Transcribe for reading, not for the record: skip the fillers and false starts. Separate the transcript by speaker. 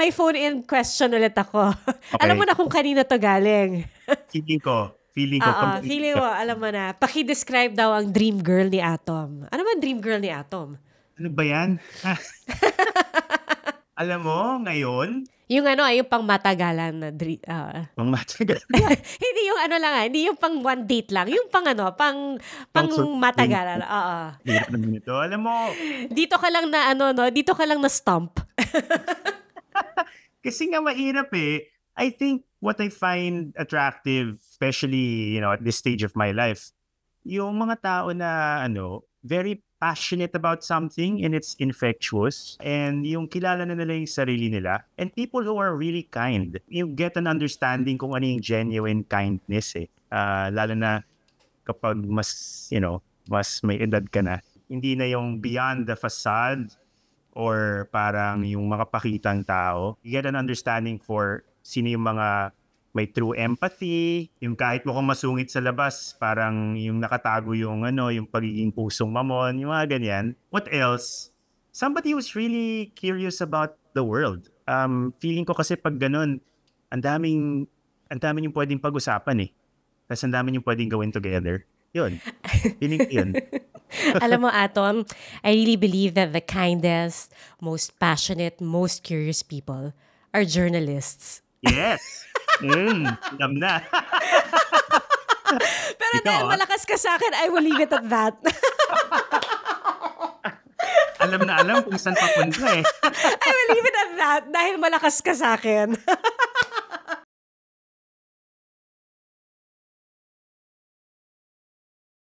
Speaker 1: May phone-in question ulit ako.
Speaker 2: Okay.
Speaker 1: Alam mo na kung kanina to galing.
Speaker 2: Feeling ko.
Speaker 1: Feeling mo, alam mo na. Paki-describe daw ang dream girl ni Atom. Ano ba ang dream girl ni Atom?
Speaker 2: Ano ba yan? Alam mo, ngayon,
Speaker 1: Yung yung pang matagalan na
Speaker 2: pang matagal.
Speaker 1: hindi yung hindi yung pang one date lang. Yung pang pang matagalan.
Speaker 2: Hirap naman ito. Alam mo,
Speaker 1: Dito ka lang na dito ka lang na stump.
Speaker 2: kasi nga mahirap eh. I think what I find attractive, especially, at this stage of my life, yung mga tao na, very passionate about something and it's infectious, and yung kilala na nila yung sarili nila, and people who are really kind. You get an understanding kung ano yung genuine kindness eh. Lalo na kapag mas may edad ka na. Hindi na yung beyond the facade or parang yung makapakitang tao. You get an understanding for sino yung mga may true empathy, yung kahit mukhang masungit sa labas, parang yung nakatago yung yung pagiging pusong mamon, yung mga ganyan. What else? Somebody who's really curious about the world. Feeling ko kasi pag ganun, ang daming yung pwedeng pag-usapan eh. Tapos ang daming yung pwedeng gawin together. Yun. Feeling ko yun.
Speaker 1: Alam mo, Atom, I really believe that the kindest, most passionate, most curious people are journalists.
Speaker 2: Yes! Alam na.
Speaker 1: Pero dahil malakas ka sa akin, I will leave it at that.
Speaker 2: Alam na alam kung saan papunta eh.
Speaker 1: I will leave it at that dahil malakas ka sa akin.